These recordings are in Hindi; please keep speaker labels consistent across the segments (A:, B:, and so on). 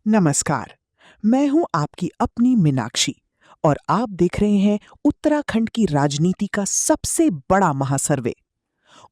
A: नमस्कार। मैं हूं आपकी अपनी मीनाक्षी और आप देख रहे हैं उत्तराखंड की राजनीति का सबसे बड़ा महासर्वे।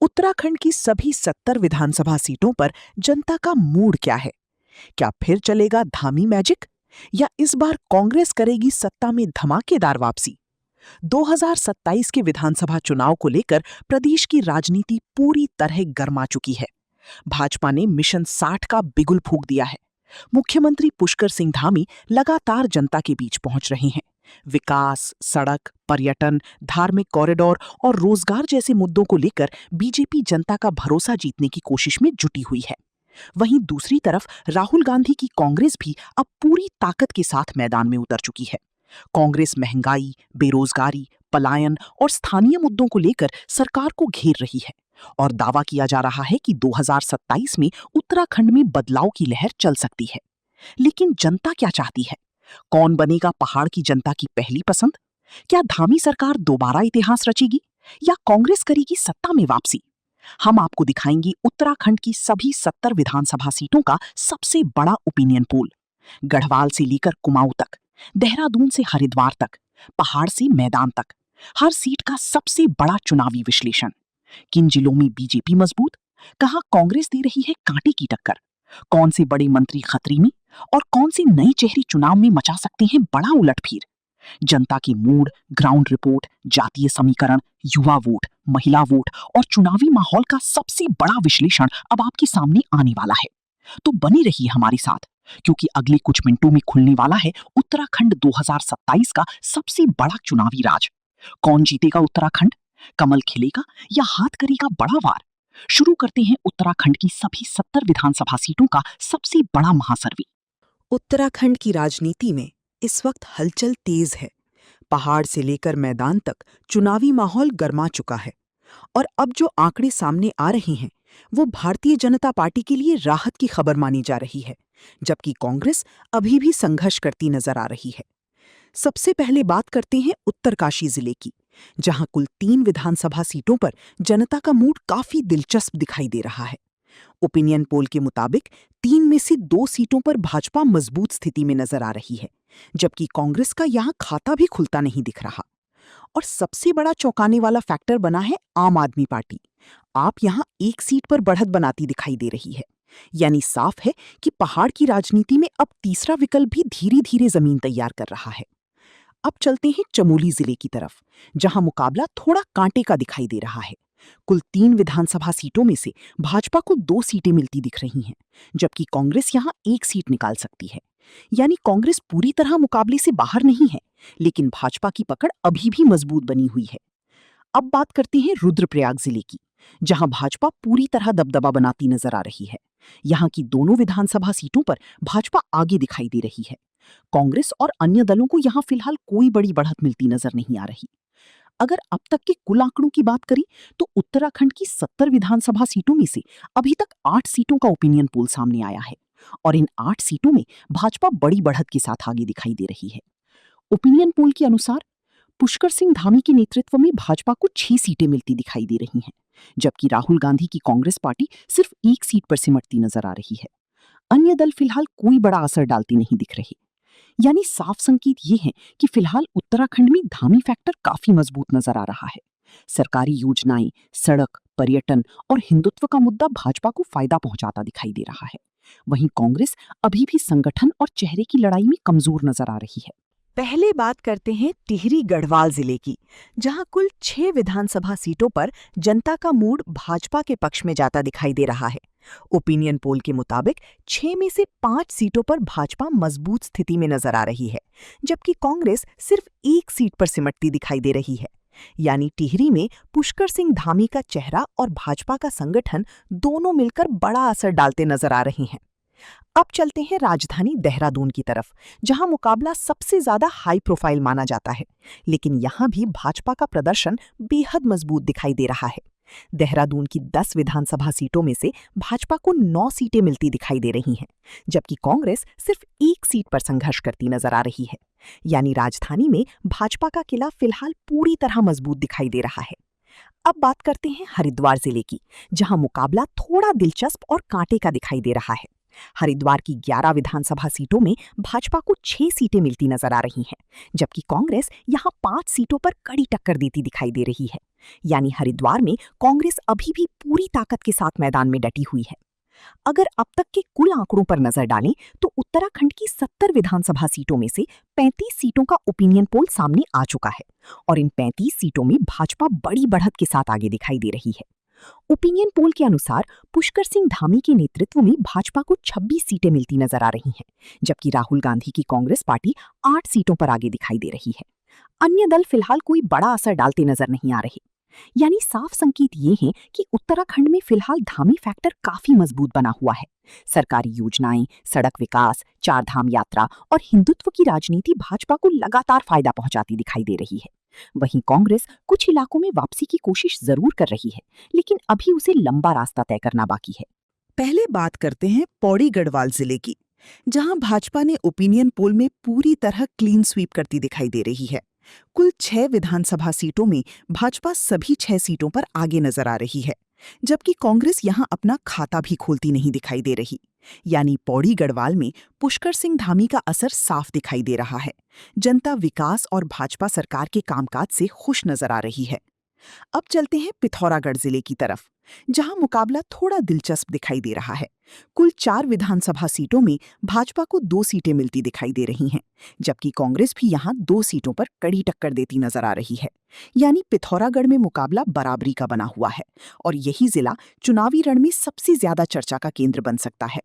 A: उत्तराखंड की सभी 70 विधानसभा सीटों पर जनता का मूड क्या है? क्या फिर चलेगा धामी मैजिक या इस बार कांग्रेस करेगी सत्ता में धमाकेदार वापसी? 2027 के विधानसभा चुनाव को लेकर प्रदेश की राजनीति पूरी तरह गर्मा चुकी है। भाजपा ने मिशन 60 का बिगुल फूंक दिया है। मुख्यमंत्री पुष्कर सिंह धामी लगातार जनता के बीच पहुंच रहे हैं। विकास, सड़क, पर्यटन, धार्मिक कॉरिडोर और रोजगार जैसे मुद्दों को लेकर बीजेपी जनता का भरोसा जीतने की कोशिश में जुटी हुई है। वहीं दूसरी तरफ राहुल गांधी की कांग्रेस भी अब पूरी ताकत के साथ मैदान में उतर चुकी है। कांग्रेस महंगाई, बेरोजगारी, पलायन और स्थानीय मुद्दों को लेकर सरकार को घेर रही है और दावा किया जा रहा है कि 2027 में उत्तराखंड में बदलाव की लहर चल सकती है। लेकिन जनता क्या चाहती है? कौन बनेगा पहाड़ की जनता की पहली पसंद? क्या धामी सरकार दोबारा इतिहास रचेगी या कांग्रेस करेगी सत्ता में वापसी? हम आपको दिखाएंगे उत्तराखंड की सभी 70 विधानसभा सीटों का सबसे बड़ा ओपिनियन पोल। गढ़वाल से लेकर कुमाऊं तक, देहरादून से हरिद्वार तक, पहाड़ से मैदान तक, हर सीट का सबसे बड़ा चुनावी विश्लेषण। किन जिलों में बीजेपी मजबूत, कहां कांग्रेस दे रही है कांटे की टक्कर, कौन से बड़े मंत्री खतरे में और कौन से नए चेहरे चुनाव में मचा सकते हैं बड़ा उलटफेर। जनता की मूड, ग्राउंड रिपोर्ट, जातीय समीकरण, युवा वोट, महिला वोट और चुनावी माहौल का सबसे बड़ा विश्लेषण अब आपके सामने आने वाला है। तो बने रहिए हमारे साथ, क्योंकि अगले कुछ मिनटों में खुलने वाला है उत्तराखंड 2027 का सबसे बड़ा चुनावी राज। कौन जीतेगा उत्तराखंड? कमल खिलेगा या हाथ करेगा बड़ा वार? शुरू करते हैं उत्तराखंड की सभी 70 विधानसभा सीटों का सबसे बड़ा महासर्वे। उत्तराखंड की राजनीति में इस वक्त हलचल तेज है। पहाड़ से लेकर मैदान तक चुनावी माहौल गर्मा चुका है और अब जो आंकड़े सामने आ रहे हैं वो भारतीय जनता पार्टी के लिए राहत की खबर मानी जा रही है, जबकि कांग्रेस अभी भी संघर्ष करती नजर आ रही है। सबसे पहले बात करते हैं उत्तरकाशी जिले की, जहां कुल 3 विधानसभा सीटों पर जनता का मूड काफी दिलचस्प दिखाई दे रहा है। ओपिनियन पोल के मुताबिक 3 में से 2 सीटों पर भाजपा मजबूत स्थिति में नजर आ रही है, जबकि कांग्रेस का यहां खाता भी खुलता नहीं दिख रहा। और सबसे बड़ा चौंकाने वाला फैक्टर बना है आम आदमी पार्टी। आप यहां 1 सीट पर बढ़त बनाती दिखाई दे रही है। यानी साफ है कि पहाड़ की राजनीति में अब तीसरा विकल्प भी धीरे धीरे जमीन तैयार कर रहा है। अब चलते हैं चमोली जिले की तरफ, जहां मुकाबला थोड़ा कांटे का दिखाई दे रहा है। कुल 3 विधानसभा सीटों में से भाजपा को 2 सीटें मिलती दिख रही हैं, जबकि कांग्रेस यहां 1 सीट निकाल सकती है। यानी कांग्रेस पूरी तरह मुकाबले से बाहर नहीं है, लेकिन भाजपा की पकड़ अभी भी मजबूत बनी हुई है। अब बात करते हैं रुद्रप्रयाग जिले की, जहां भाजपा पूरी तरह दबदबा बनाती नजर आ रही है। यहां की दोनों विधानसभा सीटों पर भाजपा आगे दिखाई दे रही है। कांग्रेस और अन्य दलों को यहां फिलहाल कोई बड़ी बढ़त मिलती नजर नहीं आ रही। अगर अब तक के कुल आंकड़ों की बात करें तो उत्तराखंड की 70 विधानसभा सीटों में से अभी तक 8 सीटों का ओपिनियन पोल सामने आया है और इन 8 सीटों में भाजपा बड़ी बढ़त के साथ आगे दिखाई दे रही है। ओपिनियन पोल के अनुसार पुष्कर सिंह धामी के नेतृत्व में भाजपा को 6 सीटें मिलती दिखाई दे रही हैं, जबकि राहुल गांधी की कांग्रेस पार्टी सिर्फ 1 सीट पर सिमटती नजर आ रही है। अन्य दल फिलहाल कोई बड़ा असर डालते नहीं दिख रहे। यानी साफ संकेत ये है कि फिलहाल उत्तराखंड में धामी फैक्टर काफी मजबूत नजर आ रहा है। सरकारी योजनाएं, सड़क, पर्यटन और हिंदुत्व का मुद्दा भाजपा को फायदा पहुंचाता दिखाई दे रहा है। वहीं कांग्रेस अभी भी संगठन और चेहरे की लड़ाई में कमजोर नजर आ रही है। पहले बात करते हैं टिहरी गढ़वाल जिले की, जहां कुल 6 विधानसभा सीटों पर जनता का मूड भाजपा के पक्ष में जाता दिखाई दे रहा है। ओपिनियन पोल के मुताबिक 6 में से 5 सीटों पर भाजपा मजबूत स्थिति में नजर आ रही है, जबकि कांग्रेस सिर्फ 1 सीट पर सिमटती दिखाई दे रही है। यानी टिहरी में पुष्कर सिंह धामी का चेहरा और भाजपा का संगठन दोनों मिलकर बड़ा असर डालते नजर आ रहे हैं। अब चलते हैं राजधानी देहरादून की तरफ, जहां मुकाबला सबसे ज्यादा हाई प्रोफाइल माना जाता है, लेकिन यहां भी भाजपा का प्रदर्शन बेहद मजबूत दिखाई दे रहा है। देहरादून की 10 विधानसभा सीटों में से भाजपा को 9 सीटें मिलती दिखाई दे रही हैं, जबकि कांग्रेस सिर्फ 1 सीट पर संघर्ष करती नजर आ रही है। यानी राजधानी में भाजपा का किला फिलहाल पूरी तरह मजबूत दिखाई दे रहा है। अब बात करते हैं हरिद्वार जिले की, जहां मुकाबला थोड़ा दिलचस्प और कांटे का दिखाई दे रहा है।
B: हरिद्वार की 11 विधानसभा सीटों में भाजपा को 6 सीटें मिलती नजर आ रही हैं, जबकि कांग्रेस यहां 5 सीटों पर कड़ी टक्कर देती दिखाई दे रही है। यानी हरिद्वार में कांग्रेस अभी भी पूरी ताकत के साथ मैदान में डटी हुई है। अगर अब तक के कुल आंकड़ों पर नजर डालें तो उत्तराखंड की 70 विधानसभा सीटों में से 35 सीटों का ओपिनियन पोल सामने आ चुका है और इन 35 सीटों में भाजपा बड़ी बढ़त के साथ आगे दिखाई दे रही है। ओपिनियन पोल के अनुसार पुष्कर सिंह धामी के नेतृत्व में भाजपा को 26 सीटें मिलती नजर आ रही हैं, जबकि राहुल गांधी की कांग्रेस पार्टी 8 सीटों पर आगे दिखाई दे रही है। अन्य दल फिलहाल कोई बड़ा असर डालते नजर नहीं आ रहे। यानी साफ संकेत ये हैं कि उत्तराखंड में फिलहाल धामी फैक्टर काफी मजबूत बना हुआ है। सरकारी योजनाएं, सड़क विकास, चार धाम यात्रा और हिंदुत्व की राजनीति भाजपा को लगातार फायदा पहुंचाती दिखाई दे रही है। वहीं कांग्रेस कुछ इलाकों में वापसी की कोशिश जरूर कर रही है, लेकिन अभी उसे लंबा रास्ता तय करना बाकी है।
A: पहले बात करते हैं पौड़ी गढ़वाल जिले की, जहां भाजपा ने ओपिनियन पोल में पूरी तरह क्लीन स्वीप करती दिखाई दे रही है। कुल 6 विधानसभा सीटों में भाजपा सभी 6 सीटों पर आगे नजर आ रही है, जबकि कांग्रेस यहां अपना खाता भी खोलती नहीं दिखाई दे रही। यानी पौड़ी गढ़वाल में पुष्कर सिंह धामी का असर साफ दिखाई दे रहा है। जनता विकास और भाजपा सरकार के कामकाज से खुश नजर आ रही है। अब चलते हैं पिथौरागढ़ जिले की तरफ, जहां मुकाबला थोड़ा दिलचस्प दिखाई दे रहा है। कुल 4 विधानसभा सीटों में भाजपा को 2 सीटें मिलती दिखाई दे रही हैं, जबकि कांग्रेस भी यहां 2 सीटों पर कड़ी टक्कर देती नजर आ रही है। यानी पिथौरागढ़ में मुकाबला बराबरी का बना हुआ है और यही जिला चुनावी रण में सबसे ज्यादा चर्चा का केंद्र बन सकता है।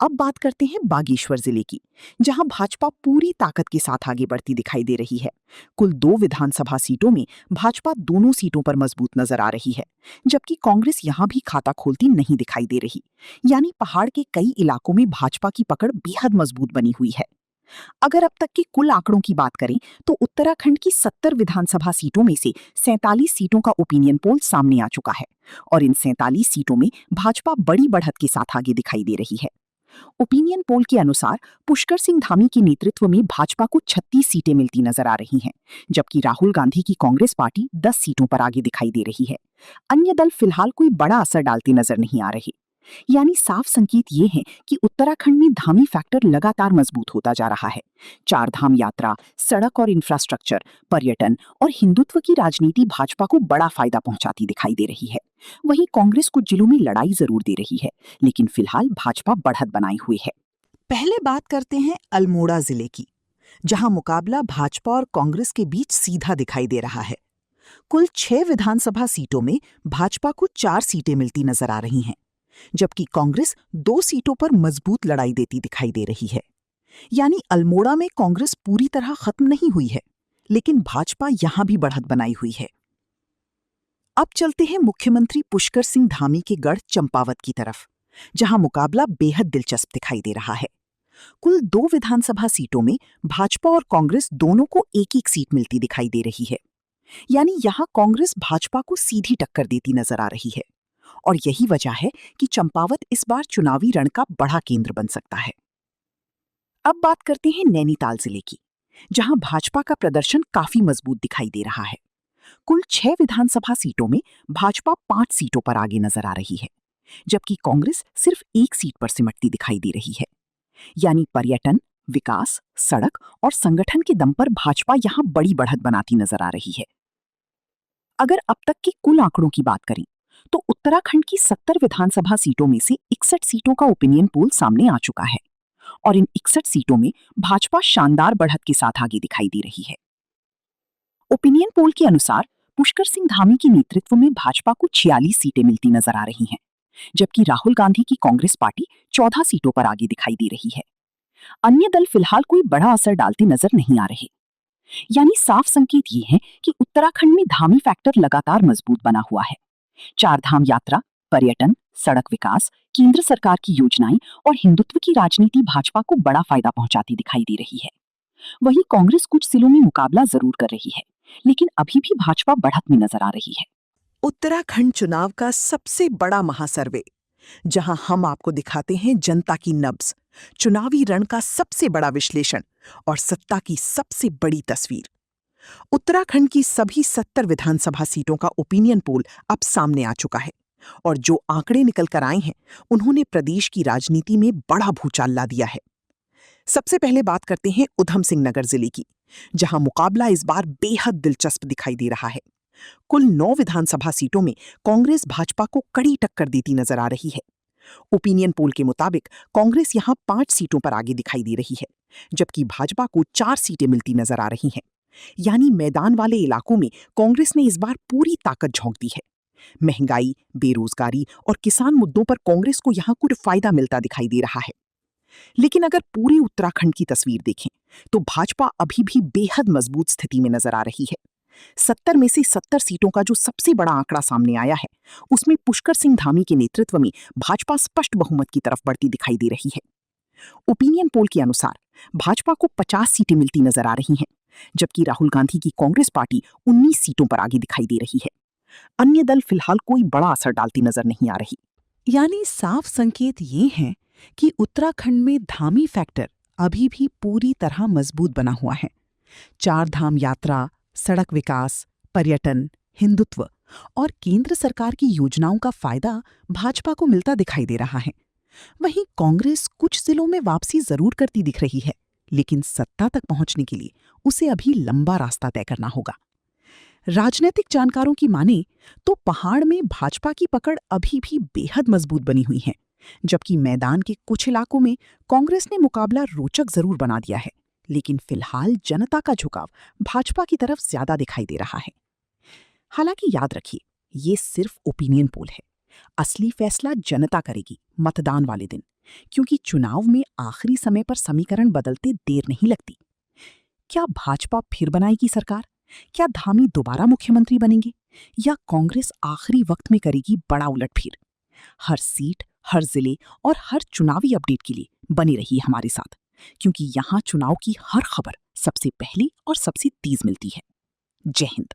A: अब बात करते हैं बागेश्वर जिले की, जहां भाजपा पूरी ताकत के साथ आगे बढ़ती दिखाई दे रही है। कुल 2 विधानसभा सीटों में भाजपा दोनों सीटों पर मजबूत नजर आ रही है, जबकि कांग्रेस यहां भी खाता खोलती नहीं दिखाई दे रही। यानी पहाड़ के कई इलाकों में भाजपा की पकड़ बेहद मजबूत बनी हुई है। अगर अब तक के कुल आंकड़ों की बात करें तो उत्तराखंड की 70 विधानसभा सीटों में से 47 सीटों का ओपिनियन पोल सामने आ चुका है और इन 47 सीटों में भाजपा बड़ी बढ़त के साथ आगे दिखाई दे रही है। ओपिनियन पोल के अनुसार पुष्कर सिंह धामी के नेतृत्व में भाजपा को 36 सीटें मिलती नजर आ रही हैं, जबकि राहुल गांधी की कांग्रेस पार्टी 10 सीटों पर आगे दिखाई दे रही है। अन्य दल फिलहाल कोई बड़ा असर डालते नजर नहीं आ रहे। यानी साफ संकेत ये है कि उत्तराखंड में धामी फैक्टर लगातार मजबूत होता जा रहा है। चार धाम यात्रा, सड़क और इंफ्रास्ट्रक्चर, पर्यटन और हिंदुत्व की राजनीति भाजपा को बड़ा फायदा पहुंचाती दिखाई दे रही है। वहीं कांग्रेस कुछ जिलों में लड़ाई जरूर दे रही है, लेकिन फिलहाल भाजपा बढ़त बनाई हुई है। पहले बात करते हैं अल्मोड़ा जिले की, जहां मुकाबला भाजपा और कांग्रेस के बीच सीधा दिखाई दे रहा है। कुल 6 विधानसभा सीटों में भाजपा को 4 सीटें मिलती नजर आ रही हैं, जबकि कांग्रेस 2 सीटों पर मजबूत लड़ाई देती दिखाई दे रही है। यानी अल्मोड़ा में कांग्रेस पूरी तरह खत्म नहीं हुई है, लेकिन भाजपा यहां भी बढ़त बनाई हुई है। अब चलते हैं मुख्यमंत्री पुष्कर सिंह धामी के गढ़ चंपावत की तरफ, जहां मुकाबला बेहद दिलचस्प दिखाई दे रहा है। कुल 2 विधानसभा सीटों में भाजपा और कांग्रेस दोनों को एक-एक सीट मिलती दिखाई दे रही है। यानी यहां कांग्रेस भाजपा को सीधी टक्कर देती नजर आ रही है और यही वजह है कि चंपावत इस बार चुनावी रण का बड़ा केंद्र बन सकता है। अब बात करते हैं नैनीताल जिले की, जहां भाजपा का प्रदर्शन काफी मजबूत दिखाई दे रहा है। कुल 6 विधानसभा सीटों में भाजपा 5 सीटों पर आगे नजर आ रही है, जबकि कांग्रेस सिर्फ 1 सीट पर सिमटती दिखाई दे रही है। यानी पर्यटन, विकास, सड़क और संगठन के दम पर भाजपा यहां बड़ी बढ़त बनाती नजर आ रही है। अगर अब तक के कुल आंकड़ों की बात करें तो उत्तराखंड की 70 विधानसभा सीटों में से 61 सीटों का ओपिनियन पोल सामने आ चुका है और इन 61 सीटों में भाजपा शानदार बढ़त के साथ आगे दिखाई दे रही है। ओपिनियन पोल के अनुसार पुष्कर सिंह धामी के नेतृत्व में भाजपा को 46 सीटें मिलती नजर आ रही हैं, जबकि राहुल गांधी की कांग्रेस पार्टी 14 सीटों पर आगे दिखाई दे रही है। अन्य दल फिलहाल कोई बड़ा असर डालते नजर नहीं आ रहे। यानी साफ संकेत ये है कि उत्तराखंड में धामी फैक्टर लगातार मजबूत बना हुआ है। चार धाम यात्रा, पर्यटन, सड़क विकास, केंद्र सरकार की योजनाएं और हिंदुत्व की राजनीति भाजपा को बड़ा फायदा पहुंचाती दिखाई दे रही है। वहीं कांग्रेस कुछ जिलों में मुकाबला जरूर कर रही है, लेकिन अभी भी भाजपा बढ़त में नजर आ रही है। उत्तराखंड चुनाव का सबसे बड़ा महासर्वे, जहां हम आपको दिखाते हैं जनता की नब्ज, चुनावी रण का सबसे बड़ा विश्लेषण और सत्ता की सबसे बड़ी तस्वीर। उत्तराखंड की सभी 70 विधानसभा सीटों का ओपिनियन पोल अब सामने आ चुका है और जो आंकड़े निकल कर आए हैं उन्होंने प्रदेश की राजनीति में बड़ा भूचाल ला दिया है। सबसे पहले बात करते हैं उधम सिंह नगर जिले की, जहां मुकाबला इस बार बेहद दिलचस्प दिखाई दे रहा है। कुल 9 विधानसभा सीटों में कांग्रेस भाजपा को कड़ी टक्कर देती नजर आ रही है। ओपिनियन पोल के मुताबिक कांग्रेस यहां 5 सीटों पर आगे दिखाई दे रही है, जबकि भाजपा को 4 सीटें मिलती नजर आ रही हैं। यानी मैदान वाले इलाकों में कांग्रेस ने इस बार पूरी ताकत झोंक दी है। महंगाई, बेरोजगारी और किसान मुद्दों पर कांग्रेस को यहां कुछ फायदा मिलता दिखाई दे रहा है। लेकिन अगर पूरे उत्तराखंड की तस्वीर देखें तो भाजपा अभी भी बेहद मजबूत स्थिति में नजर आ रही है। 70 में से 70 सीटों का जो सबसे बड़ा आंकड़ा सामने आया है, उसमें पुष्कर सिंह धामी के नेतृत्व में भाजपा स्पष्ट बहुमत की तरफ बढ़ती दिखाई दे रही है। ओपिनियन पोल के अनुसार भाजपा को 50 सीटें मिलती नजर आ रही हैं, जबकि राहुल गांधी की कांग्रेस पार्टी 19 सीटों पर आगे दिखाई दे रही है। अन्य दल फिलहाल कोई बड़ा असर डालती नजर नहीं आ रही। यानी साफ संकेत ये हैं कि उत्तराखंड में धामी फैक्टर अभी भी पूरी तरह मजबूत बना हुआ है। 4 धाम यात्रा, सड़क विकास, पर्यटन, हिंदुत्व और केंद्र सरकार की योजनाओं का फायदा भाजपा को मिलता दिखाई दे रहा है। वहीं कांग्रेस कुछ जिलों में वापसी जरूर करती दिख रही है, लेकिन सत्ता तक पहुंचने के लिए उसे अभी लंबा रास्ता तय करना होगा। राजनीतिक जानकारों की माने तो पहाड़ में भाजपा की पकड़ अभी भी बेहद मजबूत बनी हुई है, जबकि मैदान के कुछ इलाकों में कांग्रेस ने मुकाबला रोचक जरूर बना दिया है, लेकिन फिलहाल जनता का झुकाव भाजपा की तरफ ज्यादा दिखाई दे रहा है। हालांकि याद रखिए, ये सिर्फ ओपिनियन पोल है। असली फैसला जनता करेगी मतदान वाले दिन, क्योंकि चुनाव में आखिरी समय पर समीकरण बदलते देर नहीं लगती। क्या भाजपा फिर बनाएगी सरकार? क्या धामी दोबारा मुख्यमंत्री बनेंगे? या कांग्रेस आखिरी वक्त में करेगी बड़ा उलटफेर? हर सीट, हर जिले और हर चुनावी अपडेट के लिए बनी रही हमारे साथ, क्योंकि यहाँ चुनाव की हर खबर सबसे पहले और सबसे तेज मिलती है। जय हिंद।